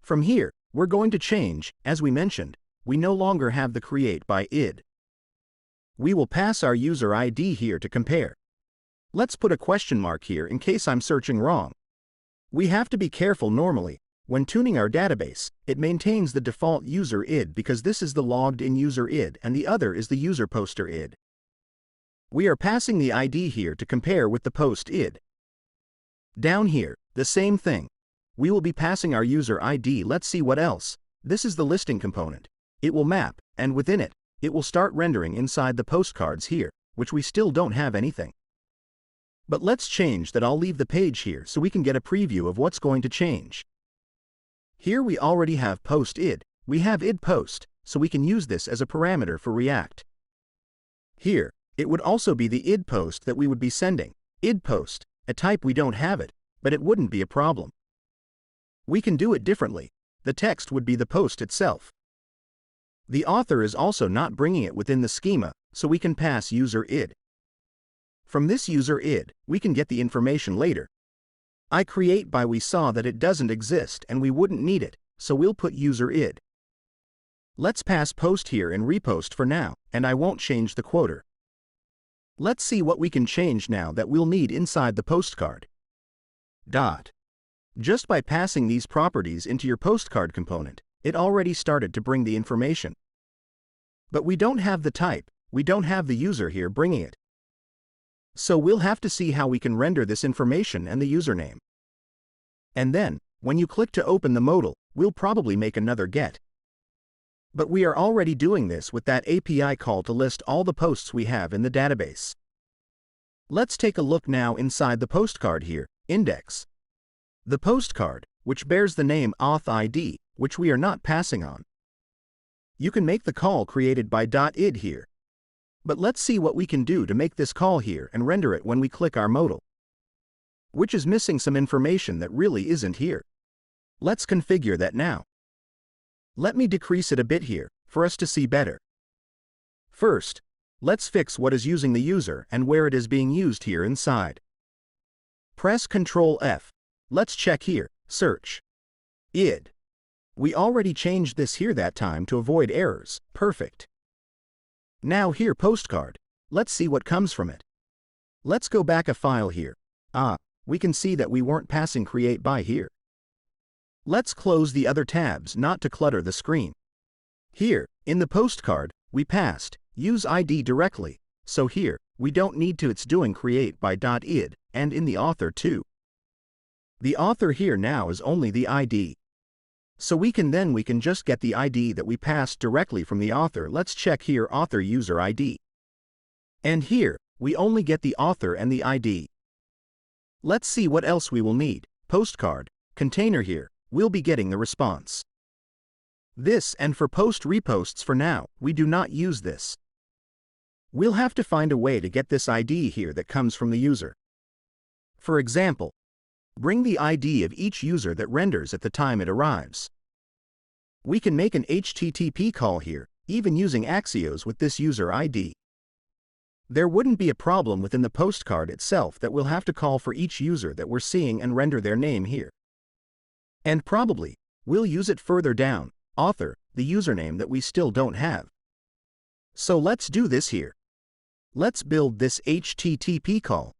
From here, we're going to change, as we mentioned, we no longer have the create by id. We will pass our user ID here to compare. Let's put a question mark here in case I'm searching wrong. We have to be careful normally. When tuning our database, it maintains the default user id because this is the logged in user id and the other is the user poster id. We are passing the ID here to compare with the post id. Down here, the same thing. We will be passing our user ID. Let's see what else. This is the listing component. It will map, and within it, it will start rendering inside the postcards here, which we still don't have anything. But let's change that. I'll leave the page here so we can get a preview of what's going to change. Here we already have post id, we have id post, so we can use this as a parameter for React. Here, it would also be the id post that we would be sending. Id post, a type we don't have it, but it wouldn't be a problem. We can do it differently. The text would be the post itself. The author is also not bringing it within the schema, so we can pass user id. From this user id, we can get the information later. I create by we saw that it doesn't exist and we wouldn't need it, so we'll put user id. Let's pass post here and repost for now, and I won't change the quoter. Let's see what we can change now that we'll need inside the postcard. Just by passing these properties into your postcard component, it already started to bring the information. But we don't have the type, we don't have the user here bringing it. So we'll have to see how we can render this information and the username. And then, when you click to open the modal, we'll probably make another get. But we are already doing this with that API call to list all the posts we have in the database. Let's take a look now inside the postcard here, index. The postcard, which bears the name auth ID, which we are not passing on. You can make the call created by .id here. But let's see what we can do to make this call here and render it when we click our modal, which is missing some information that really isn't here. Let's configure that now. Let me decrease it a bit here, for us to see better. First, let's fix what is using the user and where it is being used here inside. Press Ctrl F. Let's check here, search. id. We already changed this here that time to avoid errors, perfect. Now here postcard, let's see what comes from it. Let's go back a file here. We can see that we weren't passing create by here. Let's close the other tabs not to clutter the screen. Here, in the postcard, we passed use ID directly, so here, we don't need to. It's doing create by .id, and in the author too. The author here now is only the ID. So we can just get the ID that we passed directly from the author. Let's check here author user ID. And here, we only get the author and the ID. Let's see what else we will need. Postcard, container here, we'll be getting the response. This and for post reposts for now, we do not use this. We'll have to find a way to get this ID here that comes from the user. For example, bring the ID of each user that renders at the time it arrives. We can make an HTTP call here, even using Axios with this user ID. There wouldn't be a problem within the postcard itself that we'll have to call for each user that we're seeing and render their name here. And probably, we'll use it further down, author, the username that we still don't have. So let's do this here. Let's build this HTTP call.